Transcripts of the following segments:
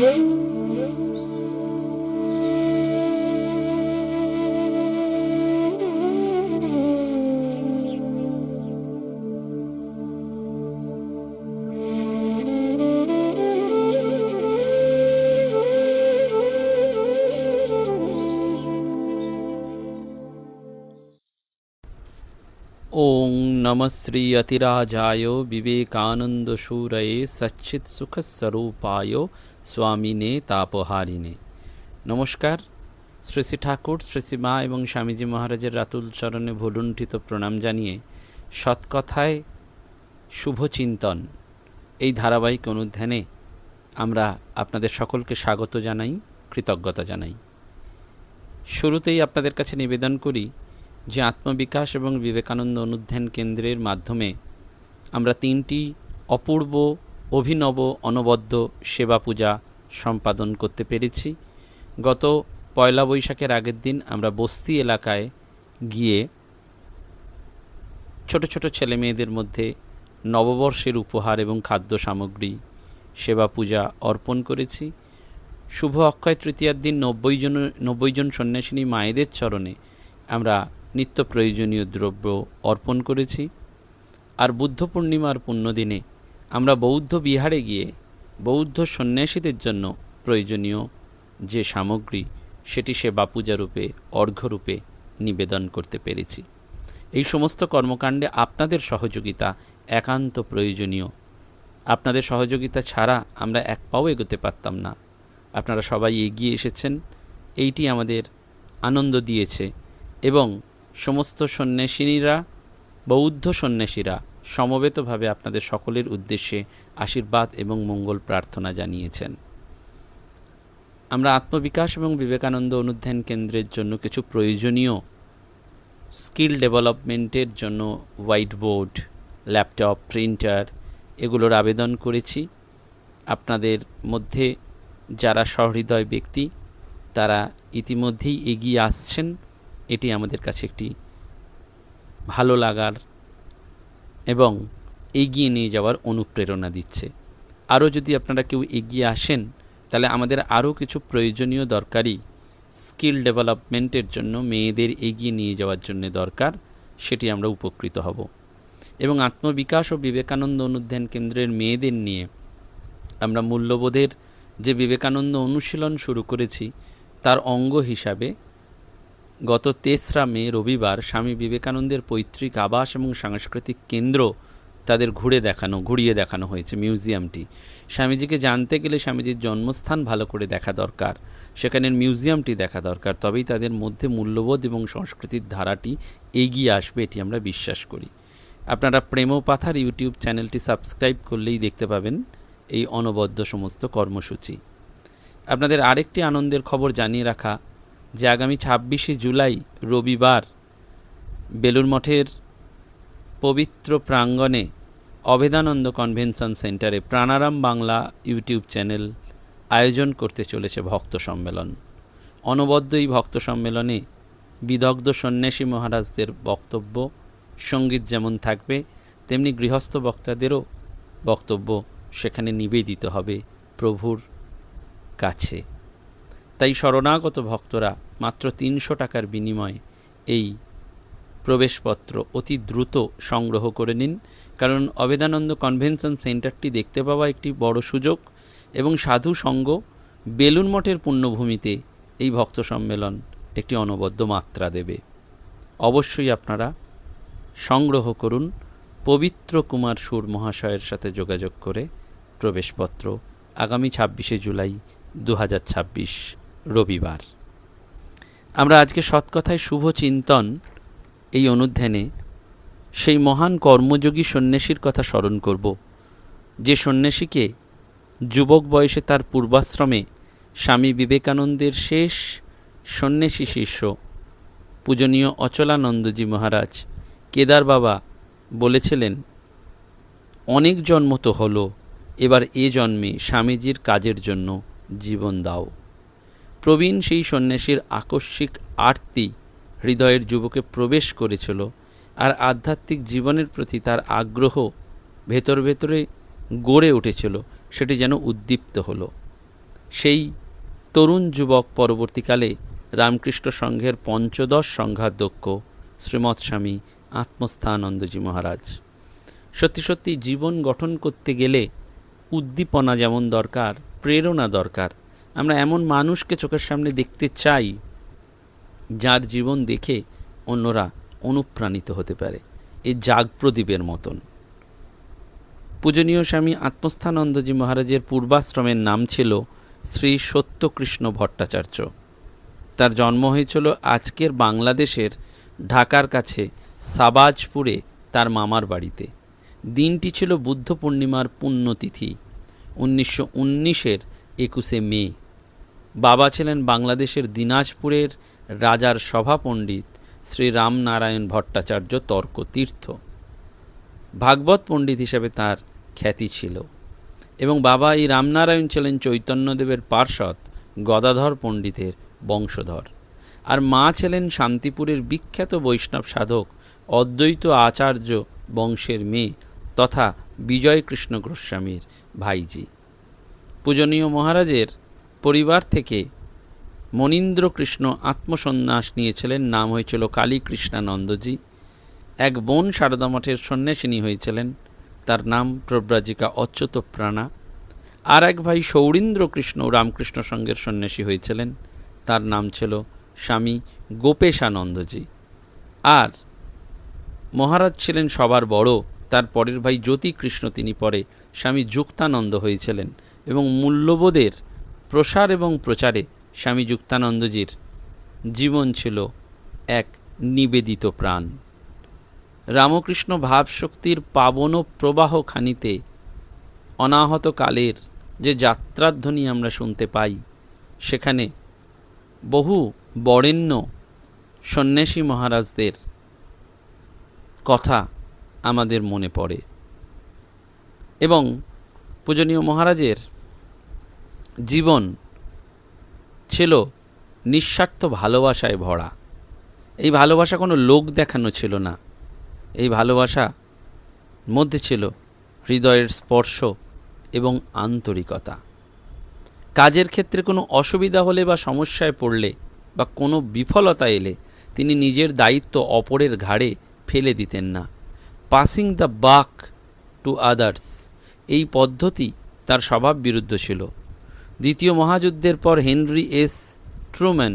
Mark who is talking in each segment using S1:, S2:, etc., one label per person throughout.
S1: ओं नमः श्री अतिराजाय विवेकानंदशूरये सच्चित्सुखस्वरूपाय स्वामिने तापहारिणे। नमस्कार। শ্রী শ্রী ঠাকুর, শ্রী শ্রী মা এবং স্বামীজি মহারাজের রাতুল চরণে ভুলুণ্ঠিত প্রণাম জানিয়ে সৎকথায় শুভচিন্তন এই ধারাবাহিক অনুধ্যানে আমরা আপনাদের সকলকে স্বাগত জানাই, কৃতজ্ঞতা জানাই। শুরুতেই আপনাদের কাছে নিবেদন করি যে আত্মবিকাশ এবং বিবেকানন্দ অনুধ্যান কেন্দ্রের মাধ্যমে আমরা 3টি অপূর্ব, অভিনব, অনবদ্য সেবা পূজা সম্পাদন করতে পেরেছি। গত পয়লা বৈশাখের আগের দিন আমরা বস্তি এলাকায় গিয়ে ছোট ছোট ছেলে মেয়েদের মধ্যে নববর্ষের উপহার এবং খাদ্য সামগ্রী সেবা পূজা অর্পণ করেছি। শুভ অক্ষয় তৃতীয়ার দিন 90 জন সন্ন্যাসিনী মায়েদের চরণে আমরা নিত্য প্রয়োজনীয় দ্রব্য অর্পণ করেছি। আর বুদ্ধ পূর্ণিমার পুণ্যদিনে আমরা বৌদ্ধ বিহারে গিয়ে বৌদ্ধ সন্ন্যাসীদের জন্য প্রয়োজনীয় যে সামগ্রী সেটি সেবা পূজারূপে, অর্ঘ্যরূপে নিবেদন করতে পেরেছি। এই সমস্ত কর্মকাণ্ডে আপনাদের সহযোগিতা একান্ত প্রয়োজনীয়। আপনাদের সহযোগিতা ছাড়া আমরা এক পাও এগোতে পারতাম না। আপনারা সবাই এগিয়ে এসেছেন, এইটি আমাদের আনন্দ দিয়েছে। এবং সমস্ত সন্ন্যাসিনীরা, বৌদ্ধ সন্ন্যাসীরা সমবেতভাবে আপনাদের সকলের উদ্দেশ্যে আশীর্বাদ এবং মঙ্গল প্রার্থনা জানিয়েছেন। আমরা আত্মবিকাশ এবং বিবেকানন্দ অনুধ্যান কেন্দ্রের জন্য কিছু প্রয়োজনীয় স্কিল ডেভেলপমেন্টের জন্য হোয়াইট বোর্ড, ল্যাপটপ, প্রিন্টার এগুলোর আবেদন করেছি। আপনাদের মধ্যে যারা সহৃদয় ব্যক্তি তারা ইতিমধ্যেই এগিয়ে আসছেন, এটি আমাদের কাছে একটি ভালো লাগার এবং এগিয়ে নিয়ে যাওয়ার অনুপ্রেরণা দিচ্ছে। আরও যদি আপনারা কেউ এগিয়ে আসেন তাহলে আমাদের আরও কিছু প্রয়োজনীয় দরকারি স্কিল ডেভেলপমেন্টের জন্য মেয়েদের এগিয়ে নিয়ে যাওয়ার জন্য দরকার, সেটি আমরা উপকৃত হব। এবং আত্মবিকাশ ও বিবেকানন্দ অনুধ্যান কেন্দ্রের মেয়েদের নিয়ে আমরা মূল্যবোধের যে বিবেকানন্দ অনুশীলন শুরু করেছি তার অঙ্গ হিসাবে গত 3রা মে রবিবার স্বামী বিবেকানন্দের পৈতৃক আবাস এবং সাংস্কৃতিক কেন্দ্র তাদের ঘুরিয়ে দেখানো হয়েছে, মিউজিয়ামটি। স্বামীজিকে জানতে গেলে স্বামীজির জন্মস্থান ভালো করে দেখা দরকার, সেখানের মিউজিয়ামটি দেখা দরকার, তবেই তাদের মধ্যে মূল্যবোধ এবং সংস্কৃতির ধারাটি এগিয়ে আসবে, এটি আমরা বিশ্বাস করি। আপনারা প্রেমপাথার ইউটিউব চ্যানেলটি সাবস্ক্রাইব করলেই দেখতে পাবেন এই অনবদ্য সমস্ত কর্মসূচি। আপনাদের আরেকটি আনন্দের খবর জানিয়ে রাখা যে আগামী 26শে জুলাই রবিবার বেলুড় মঠের পবিত্র প্রাঙ্গণে অভেদানন্দ কনভেনশন সেন্টারে প্রাণারাম বাংলা ইউটিউব চ্যানেল আয়োজন করতে চলেছে ভক্ত সম্মেলন। অনবদ্য এই ভক্ত সম্মেলনে বিদগ্ধ সন্ন্যাসী মহারাজদের বক্তব্য, সঙ্গীত যেমন থাকবে তেমনি গৃহস্থ বক্তাদেরও বক্তব্য সেখানে নিবেদিত হবে প্রভুর কাছে। তাই শরণাগত ভক্তরা মাত্র 300 টাকার বিনিময়ে এই প্রবেশপত্র অতি দ্রুত সংগ্রহ করে নিন, কারণ অভেদানন্দ কনভেনশন সেন্টারটি দেখতে পাওয়া একটি বড় সুযোগ এবং সাধু সঙ্গ বেলুড় মঠের পুণ্যভূমিতে এই ভক্ত সম্মেলন একটি অনবদ্য মাত্রা দেবে। অবশ্যই আপনারা সংগ্রহ করুন পবিত্র কুমার সুর মহাশয়ের সাথে যোগাযোগ করে প্রবেশপত্র আগামী 26শে জুলাই 2026 রবিবার। আমরা আজকে সৎকথায় শুভ চিন্তন এই অনুধ্যানে সেই মহান কর্মযোগী সন্ন্যাসীর কথা স্মরণ করব, যে সন্ন্যাসীকে যুবক বয়সে তার পূর্বাশ্রমে স্বামী বিবেকানন্দের শেষ সন্ন্যাসী শিষ্য পূজনীয় অচলানন্দজি মহারাজ কেদার বাবা বলেছিলেন, অনেক জন্ম তো হলো, এবার এ জন্মে স্বামীজির কাজের জন্য জীবন দাও। প্রবীণ সেই সন্ন্যাসীর আকস্মিক আরতি হৃদয়ের যুবকে প্রবেশ করেছিল, আর আধ্যাত্মিক জীবনের প্রতি তার আগ্রহ ভেতরে গড়ে উঠেছিল, সেটি যেন উদ্দীপ্ত হলো। সেই তরুণ যুবক পরবর্তীকালে রামকৃষ্ণ সংঘের পঞ্চদশ সংঘাধ্যক্ষ শ্রীমৎ স্বামী আত্মস্থানন্দজি মহারাজ। সত্যি সত্যি জীবন গঠন করতে গেলে উদ্দীপনা যেমন দরকার, প্রেরণা দরকার। আমরা এমন মানুষকে চোখের সামনে দেখতে চাই যার জীবন দেখে অন্যরা অনুপ্রাণিত হতে পারে, এই জাগপ্রদীপের মতন। পূজনীয় স্বামী আত্মস্থানন্দজি মহারাজের পূর্বাশ্রমের নাম ছিল শ্রী সত্যকৃষ্ণ ভট্টাচার্য। তার জন্ম হয়েছিল আজকের বাংলাদেশের ঢাকার কাছে সাবাজপুরে তার মামার বাড়িতে। দিনটি ছিল বুদ্ধ পূর্ণিমার পুণ্যতিথি 1919-এর 21শে মে। বাবা ছিলেন বাংলাদেশের দিনাজপুরের রাজার সভা পণ্ডিত শ্রী রামনারায়ণ ভট্টাচার্য তর্কতীর্থ। ভাগবত পণ্ডিত হিসেবে তার খ্যাতি ছিল এবং বাবা এই রামনারায়ণ ছিলেন চৈতন্যদেবের পার্ষদ গদাধর পণ্ডিতের বংশধর, আর মা ছিলেন শান্তিপুরের বিখ্যাত বৈষ্ণব সাধক অদ্বৈত আচার্য বংশের মেয়ে তথা বিজয়কৃষ্ণ গোস্বামীর ভাইজি। পূজনীয় মহারাজের পরিবার থেকে মনীন্দ্রকৃষ্ণ আত্মসন্ন্যাস নিয়েছিলেন, নাম হয়েছিল কালীকৃষ্ণানন্দজি। এক বোন সারদা মঠের সন্ন্যাসিনী হয়েছিলেন, তার নাম প্রব্রাজিকা অচ্যুত প্রাণা। আর এক ভাই সৌরীন্দ্রকৃষ্ণ রামকৃষ্ণ সংঘের সন্ন্যাসী হয়েছিলেন, তার নাম ছিল স্বামী গোপেশানন্দজি। আর মহারাজ ছিলেন সবার বড়, তার পরের ভাই জ্যোতিকৃষ্ণ, তিনি পরে স্বামী যুক্তানন্দ হয়েছিলেন এবং মূল্যবোধের প্রসার এবং প্রচারে স্বামী যুক্তানন্দজির জীবন ছিল এক নিবেদিত প্রাণ। রামকৃষ্ণ ভাবশক্তির পাবন প্রবাহ খানিতে অনাহত কালের যে যাত্রাধ্বনি আমরা শুনতে পাই, সেখানে বহু বরেণ্য সন্ন্যাসী মহারাজদের কথা আমাদের মনে পড়ে এবং পূজনীয় মহারাজের জীবন ছিল নিঃস্বার্থ ভালোবাসায় ভরা। এই ভালোবাসা কোনো লোক দেখানো ছিল না, এই ভালোবাসা মধ্যে ছিল হৃদয়ের স্পর্শ এবং আন্তরিকতা। কাজের ক্ষেত্রে কোনো অসুবিধা হলে বা সমস্যায় পড়লে বা কোনো বিফলতা এলে তিনি নিজের দায়িত্ব অপরের ঘাড়ে ফেলে দিতেন না। পাসিং দ্য বাক টু আদার্স, এই পদ্ধতি তার স্বভাব বিরুদ্ধ ছিল। দ্বিতীয় মহাযুদ্ধের পর হেনরি এস ট্রুম্যান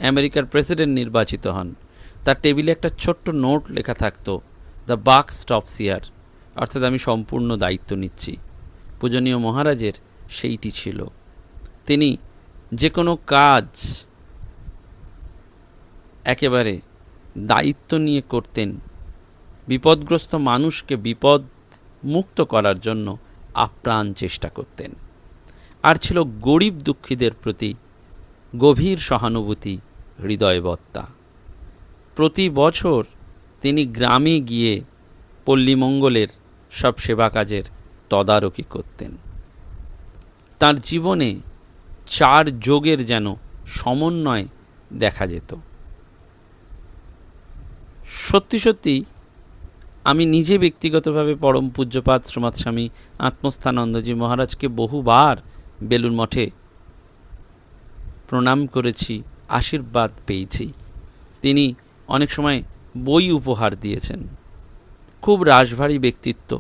S1: আমেরিকার প্রেসিডেন্ট নির্বাচিত হন। তার টেবিলে একটা ছোট্ট নোট লেখা থাকতো, দ্য বাক স্টপস হিয়ার, অর্থাৎ আমি সম্পূর্ণ দায়িত্ব নিচ্ছি। পূজনীয় মহারাজের সেইটি ছিল। তিনি যে কোনো কাজ একেবারে দায়িত্ব নিয়ে করতেন, বিপদগ্রস্ত মানুষকে বিপদ মুক্ত করার জন্য আপ্রাণ চেষ্টা করতেন। আর ছিল গরিব দুঃখীদের প্রতি গভীর সহানুভূতি, হৃদয়বত্তা। প্রতি বছর তিনি গ্রামে গিয়ে পল্লীমঙ্গলের সব সেবা কাজের তদারকি করতেন। তার জীবনে 4 যোগের যেন সমন্বয় দেখা যেত। সত্যি সত্যি আমি নিজে ব্যক্তিগতভাবে পরম পূজ্যপাদ শ্রীমৎ স্বামী আত্মস্থানন্দজি মহারাজকে বহুবার বেলুড় মঠে প্রণাম করেছি, আশীর্বাদ পেয়েছি। তিনি অনেক সময় বই উপহার দিয়েছেন। খুব রাশভারী ব্যক্তিত্ব,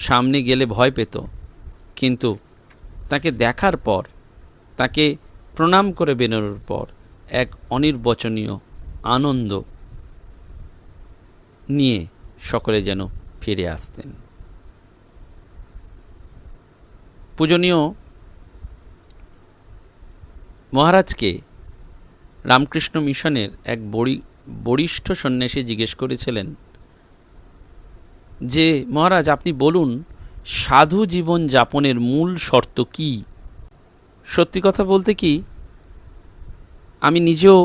S1: সামনে গেলে ভয় পেত, কিন্তু তাকে দেখার পর, তাকে প্রণাম করে বেরোনোর পর এক অনির্বচনীয় আনন্দ নিয়ে সকলে যেন ফিরে আসতেন। পূজনীয় মহারাজকে রামকৃষ্ণ মিশনের এক বরিষ্ঠ সন্ন্যাসী জিজ্ঞেস করেছিলেন যে, মহারাজ আপনি বলুন সাধু জীবন যাপনের মূল শর্ত কি? সত্যি কথা বলতে কি, আমি নিজেও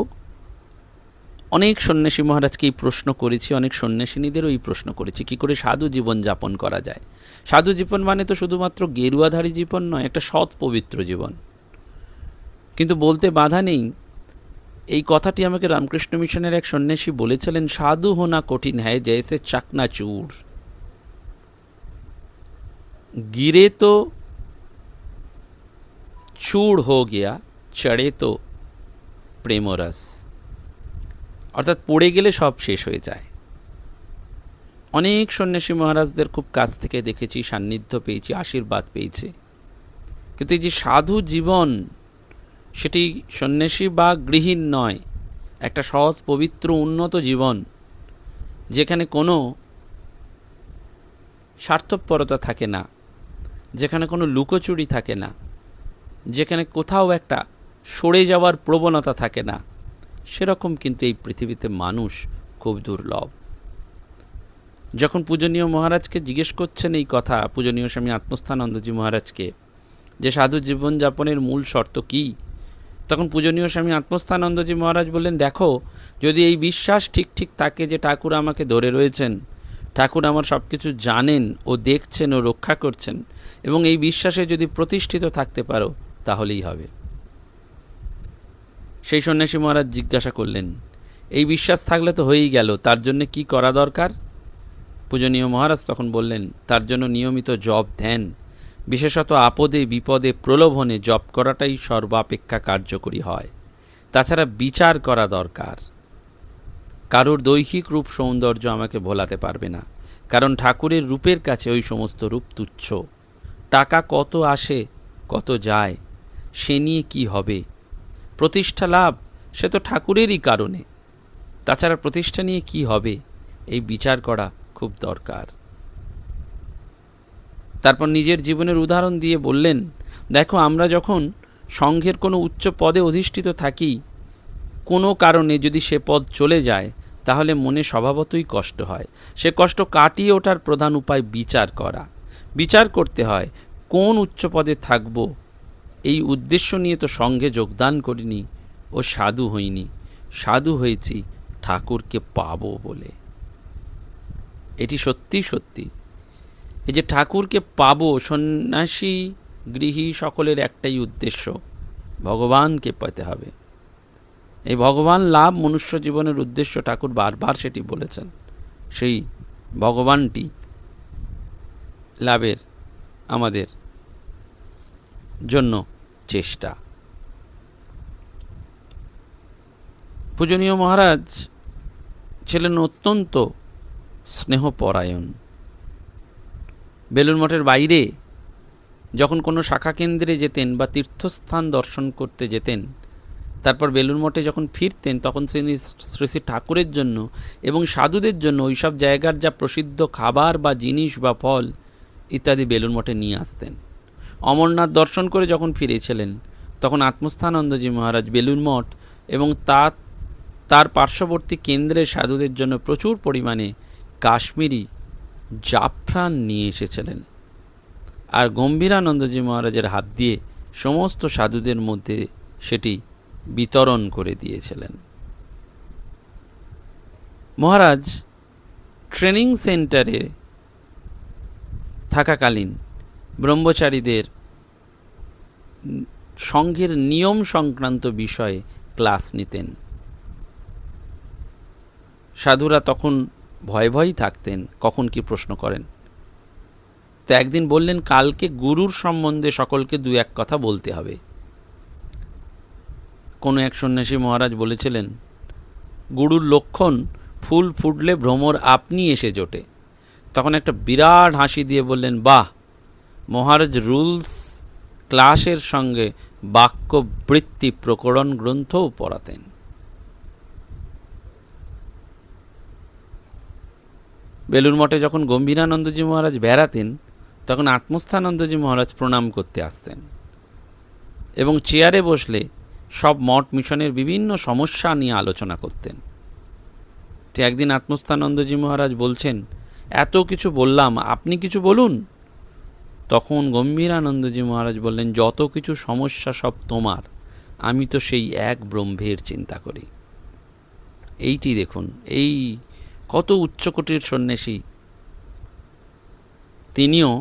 S1: অনেক সন্ন্যাসী মহারাজকে এই প্রশ্ন করেছি, অনেক সন্ন্যাসিনীদেরও এই প্রশ্ন করেছি, কী করে সাধু জীবন যাপন করা যায়। সাধু জীবন মানে তো শুধুমাত্র গেরুয়াধারী জীবন নয়, একটা সৎ পবিত্র জীবন। কিন্তু বলতে বাধা নেই, এই কথাটি আমাকে রামকৃষ্ণ মিশনের এক সন্ন্যাসী বলেছিলেন, সাধু হোনা কঠিন হ্যায় জैसे চাকনাচুর, गिरे तो চূড় হো গিয়া চড়ে তো প্রেমরস, অর্থাৎ পড়ে গেলে সব শেষ হয়ে যায়। অনেক সন্ন্যাসী মহারাজদের খুব কাছ থেকে দেখেছি, সান্নিধ্য পেয়েছি, আশীর্বাদ পেয়েছি, কিন্তু এই যে সাধু জীবন, সেটি সন্ন্যাসী বা গৃহীণ নয়, একটা সৎ পবিত্র উন্নত জীবন, যেখানে কোনো স্বার্থপরতা থাকে না, যেখানে কোনো লুকোচুরি থাকে না, যেখানে কোথাও একটা সরে যাওয়ার প্রবণতা থাকে না, সেরকম কিন্তু এই পৃথিবীতে মানুষ খুব দুর্লভ। যখন পূজনীয় মহারাজকে জিজ্ঞেস করছেন এই কথা, পূজনীয় স্বামী আত্মস্থানন্দজি মহারাজকে, যে সাধু জীবনযাপনের মূল শর্ত কী, তখন পূজনীয় স্বামী আত্মস্থানন্দজি মহারাজ বললেন, দেখো, যদি এই বিশ্বাস ঠিক ঠিক থাকে যে ঠাকুর আমাকে ধরে রয়েছেন, ঠাকুর আমার সব কিছু জানেন ও দেখছেন ও রক্ষা করছেন, এবং এই বিশ্বাসে যদি প্রতিষ্ঠিত থাকতে পারো, তাহলেই হবে। সেই সন্ন্যাসী মহারাজ জিজ্ঞাসা করলেন, এই বিশ্বাস থাকলে তো হয়েই গেল, তার জন্য কি করা দরকার? পূজনীয় মহারাজ তখন বললেন, তার জন্য নিয়মিত জপ ধ্যান, বিশেষত আপদে বিপদে প্রলোভনে জপ করাটাই সর্বাপেক্ষা কার্যকরী হয়। তাছাড়া বিচার করা দরকার। কারোর দৈহিক রূপ সৌন্দর্য আমাকে ভোলাতে পারবে না, কারণ ঠাকুরের রূপের কাছে ওই সমস্ত রূপ তুচ্ছ। টাকা কত আসে কত যায়, সে নিয়ে কি হবে? প্রতিষ্ঠা লাভ, সে তো ঠাকুরেরই কারণে। তাছাড়া প্রতিষ্ঠা নিয়ে কি হবে, এই বিচার করা খুব দরকার। তারপর নিজের জীবনের উদাহরণ দিয়ে বললেন, দেখো, আমরা যখন সংঘের কোনো উচ্চ পদে অধিষ্ঠিত থাকি, কোনো কারণে যদি সে পদ চলে যায়, তাহলে মনে স্বভাবতই কষ্ট হয়। সে কষ্ট কাটিয়ে ওঠার প্রধান উপায় বিচার করা। বিচার করতে হয়, কোন উচ্চ পদে থাকব, এই উদ্দেশ্য নিয়ে তো সংঘে যোগদান করিনি ও সাধু হইনি, সাধু হয়েছি ঠাকুরকে পাবো বলে। এটি সত্যি সত্যি, এই যে ঠাকুরকে পাবো, সন্ন্যাসী গৃহী সকলের একটাই উদ্দেশ্য, ভগবানকে পেতে হবে। এই ভগবান লাভ মনুষ্য জীবনের উদ্দেশ্য, ঠাকুর বারবার সেটি বলেছেন। সেই ভগবানটি লাভের আমাদের জন্য চেষ্টা। পূজনীয় মহারাজ ছিলেন অত্যন্ত স্নেহপরায়ণ। বেলুড় মঠের বাইরে যখন কোনো শাখা কেন্দ্রে যেতেন বা তীর্থস্থান দর্শন করতে যেতেন, তারপর বেলুড় মঠে যখন ফিরতেন, তখন তিনি শ্রী শ্রী ঠাকুরের জন্য এবং সাধুদের জন্য ওইসব জায়গার যা প্রসিদ্ধ খাবার বা জিনিস বা ফল ইত্যাদি বেলুড় মঠে নিয়ে আসতেন। অমরনাথ দর্শন করে যখন ফিরেছিলেন, তখন আত্মস্থানন্দজি মহারাজ বেলুড় মঠ এবং তার পার্শ্ববর্তী কেন্দ্রের সাধুদের জন্য প্রচুর পরিমাণে কাশ্মীরি জাফরান নিয়ে এসেছিলেন, আর গম্ভীরানন্দজি মহারাজের হাত দিয়ে সমস্ত সাধুদের মধ্যে সেটি বিতরণ করে দিয়েছিলেন। মহারাজ ট্রেনিং সেন্টারে থাকাকালীন ব্রহ্মচারীদের সংঘের নিয়ম সংক্রান্ত বিষয়ে ক্লাস নিতেন। সাধুরা তখন ভয় ভয়ই থাকতেন, কখন কি প্রশ্ন করেন। তো একদিন বললেন, কালকে গুরুর সম্বন্ধে সকলকে দু এক কথা বলতে হবে। কোনো এক সন্ন্যাসী মহারাজ বলেছিলেন, গুরুর লক্ষণ ফুল ফুটলে ভ্রমর আপনি এসে জোটে। তখন একটা বিরাট হাসি দিয়ে বললেন, বাহ, মহারাজ রুলস ক্লাসের সঙ্গে বাক্যবৃত্তি প্রকরণ গ্রন্থও পড়াতেন। বেলুড় মঠে যখন গম্ভীরানন্দজি মহারাজ বেড়াতেন, তখন আত্মস্থানন্দজি মহারাজ প্রণাম করতে আসতেন এবং চেয়ারে বসলে সব মঠ মিশনের বিভিন্ন সমস্যা নিয়ে আলোচনা করতেন। তো একদিন আত্মস্থানন্দজি মহারাজ বলছেন, এত কিছু বললাম, আপনি কিছু বলুন। তখন গম্ভীরানন্দজি মহারাজ বললেন, যত কিছু সমস্যা সব তোমার, আমি তো সেই এক ব্রহ্মের চিন্তা করি। এইটি দেখুন, এই কত উচ্চকোটির সন্ন্যাসী, তিনিও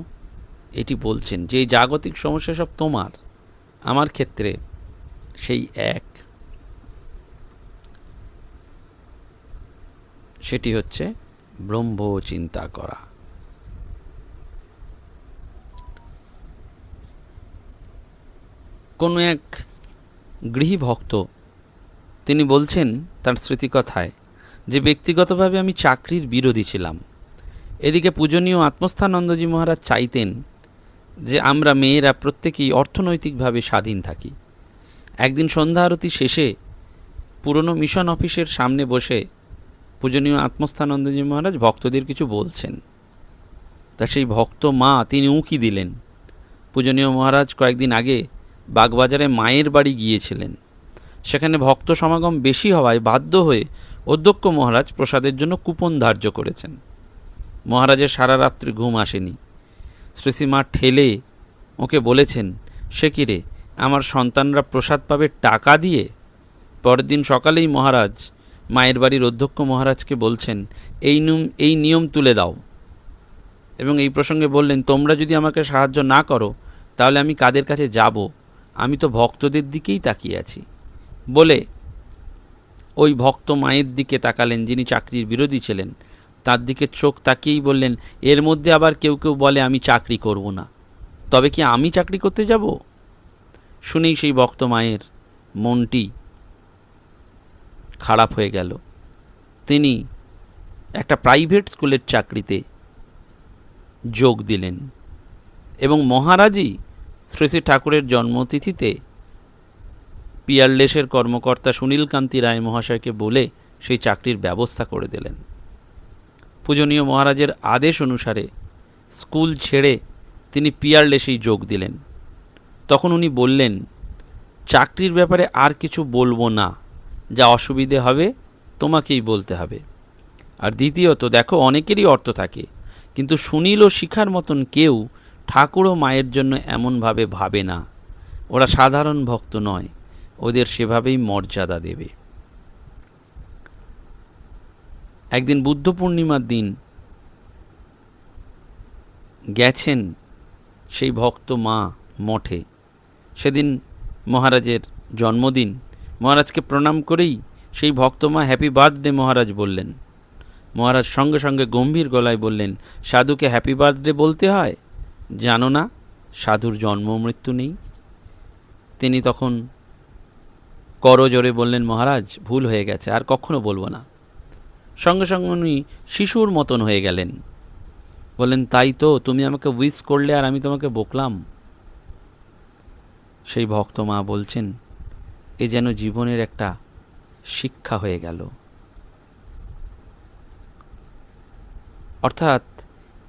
S1: এটি বলছেন যে এই জাগতিক সমস্যা সব তোমার, আমার ক্ষেত্রে সেই এক, সেটি হচ্ছে ব্রহ্ম চিন্তা করা। কোনো এক গৃহী ভক্ত তিনি বলছেন তার স্মৃতিকথায় যে ব্যক্তিগতভাবে আমি চাকরির বিরোধী ছিলাম। এদিকে পূজনীয় আত্মস্থানন্দজি মহারাজ চাইতেন যে আমরা মেয়েরা প্রত্যেকেই অর্থনৈতিকভাবে স্বাধীন থাকি। একদিন সন্ধ্যা আরতি শেষে পুরনো মিশন অফিসের সামনে বসে পূজনীয় আত্মস্থানন্দজি মহারাজ ভক্তদের কিছু বলছেন। তা সেই ভক্ত মা তিনি উঁকি দিলেন। পূজনীয় মহারাজ কয়েকদিন আগে বাগবাজারে মায়ের বাড়ি গিয়েছিলেন। সেখানে ভক্ত সমাগম বেশি হওয়ায় বাধ্য হয়ে অধ্যক্ষ মহারাজ প্রসাদের জন্য কুপন ধার্য করেছেন। মহারাজের সারা রাত্রি ঘুম আসেনি। শ্রীশ্রীমা ঠেলে ওকে বলেছেন, সে কি রে, আমার সন্তানরা প্রসাদ পাবে টাকা দিয়ে? পরের দিন সকালেই মহারাজ মায়ের বাড়ির অধ্যক্ষ মহারাজকে বলছেন, এই নিয়ম তুলে দাও। এবং এই প্রসঙ্গে বললেন, তোমরা যদি আমাকে সাহায্য না করো তাহলে আমি কাদের কাছে যাব? আমি তো ভক্তদের দিকেই তাকিয়ে আছি। বলে ওই ভক্ত মায়ের দিকে তাকালেন যিনি চাকরির বিরোধী ছিলেন। তার দিকে চোখ তাকিয়েই বললেন, এর মধ্যে আবার কেউ কেউ বলে আমি চাকরি করব না, তবে কি আমি চাকরি করতে যাব? শুনেই সেই ভক্ত মায়ের মনটি খারাপ হয়ে গেল। তিনি একটা প্রাইভেট স্কুলের চাকরিতে যোগ দিলেন এবং মহারাজই শ্রী শ্রী ঠাকুরের জন্মতিথিতে পিয়ারলেসের কর্মকর্তা সুনীলকান্তি রায় মহাশয়কে বলে সেই চাকরির ব্যবস্থা করে দিলেন। পূজনীয় মহারাজের আদেশ অনুসারে স্কুল ছেড়ে তিনি পিয়ারলেসেই যোগ দিলেন। তখন উনি বললেন, চাকরির ব্যাপারে আর কিছু বলবো না, যা অসুবিধে হবে তোমাকেই বলতে হবে। আর দ্বিতীয়ত, দেখো অনেকেরই অর্থ থাকে, কিন্তু সুনীল ও শিখার মতন কেউ ঠাকুর ও মায়ের জন্য এমনভাবে ভাবে না। ওরা সাধারণ ভক্ত নয়, ওদের সেভাবেই মর্যাদা দেবে। একদিন বুদ্ধ পূর্ণিমার দিন গেছেন সেই ভক্ত মা মঠে। সেদিন মহারাজের জন্মদিন। মহারাজকে প্রণাম করেই সেই ভক্ত মা হ্যাপি বার্থডে মহারাজ বললেন। মহারাজ সঙ্গে সঙ্গে গম্ভীর গলায় বললেন, সাধুকে হ্যাপি বার্থডে বলতে হয়? জানো না সাধুর জন্ম মৃত্যু নেই? তিনি তখন করজোরে বললেন, মহারাজ ভুল হয়ে গেছে, আর কখনো বলবো না। সঙ্গে সঙ্গে উনি শিশুর মতন হয়ে গেলেন। বললেন, তাই তো, তুমি আমাকে উইশ করলে আর আমি তোমাকে বকলাম। সেই ভক্ত মা বলছেন, এ যেন জীবনের একটা শিক্ষা হয়ে গেল। অর্থাৎ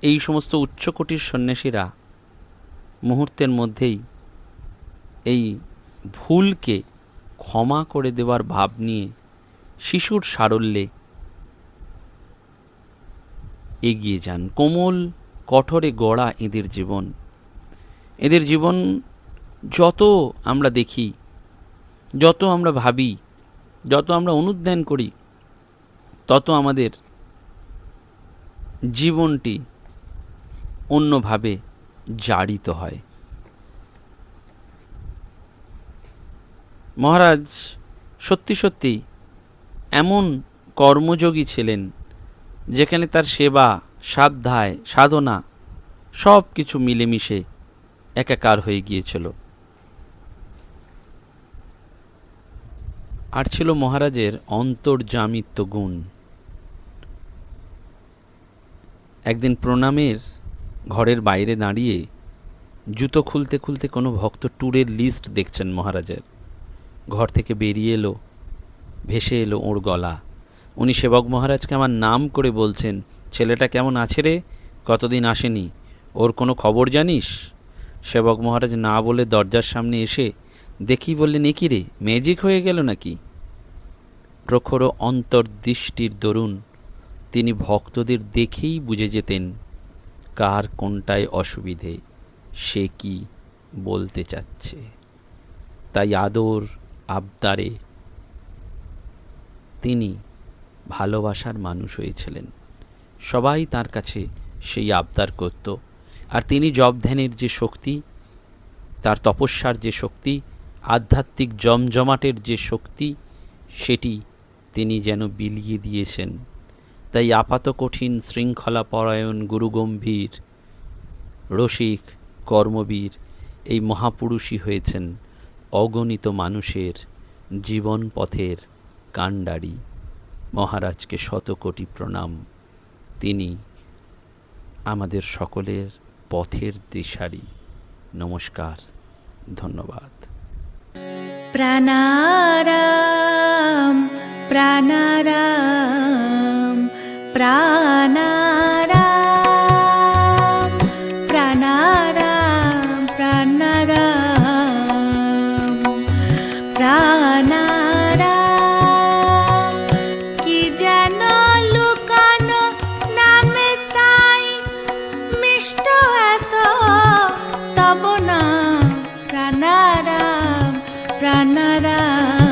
S1: এই সমস্ত উচ্চকোটির সন্ন্যাসীরা মুহূর্তের মধ্যেই এই ভুলকে ক্ষমা করে দেওয়ার ভাব নিয়ে শিশুর সারল্যে এগিয়ে যান। কোমল কঠোরে গড়া এদের জীবন। এদের জীবন যত আমরা দেখি, যত আমরা ভাবি, যত আমরা অনুধ্যান করি, তত আমাদের জীবনটি অন্যভাবে জারিত হয়। মহারাজ সত্যি সত্যি এমন কর্মযোগী ছিলেন যেখানে তার সেবা, সাধ্যায়, সাধনা সব কিছু মিলেমিশে একাকার হয়ে গিয়েছিল। আর ছিল মহারাজের অন্তর্যামিত্ব গুণ। একদিন প্রণামের ঘরের বাইরে দাঁড়িয়ে জুতো খুলতে খুলতে কোনো ভক্ত ট্যুরের লিস্ট দেখছেন মহারাজের। ঘর থেকে বেরিয়ে এলো, ভেসে এলো ওর গলা। উনি সেবক মহারাজকে আমার নাম করে বলছেন, ছেলেটা কেমন আছে রে, কতদিন আসেনি, ওর কোনো খবর জানিস? সেবক মহারাজ না বলে দরজার সামনে এসে দেখি বললেন, এ কি রে, ম্যাজিক হয়ে গেল নাকি? প্রখর অন্তর্দৃষ্টির দরুন তিনি ভক্তদের দেখেই বুঝে যেতেন কার কোনটায় অসুবিধে, সে কি বলতে চাচ্ছে। তাই আদর আবদারে তিনি ভালোবাসার মানুষ হয়েছিলেন। সবাই তার কাছে সেই আবদার করত। আর তিনি জপ ধ্যানের যে শক্তি, তার তপস্যার যে শক্তি, আধ্যাত্মিক জমজমাটের যে শক্তি, সেটি তিনি যেন বিলিয়ে দিয়েছেন। তাই আপাত কঠিন শৃঙ্খলা পরায়ণ গুরুগম্ভীর রসিক কর্মবীর এই মহাপুরুষই হয়েছেন অগণিত মানুষের জীবন পথের কাণ্ডারি। মহারাজকে শতকোটি প্রণাম। তিনি আমাদের সকলের পথের দিশারি। নমস্কার, ধন্যবাদ।
S2: প্রাণারাম প্রাণারাম প্রাণারাম প্রাণারাম প্রাণারাম প্রাণারাম। কি যেন লুকানো নামে তাই মিষ্ট এত তব নাম প্রাণারাম প্রাণারাম।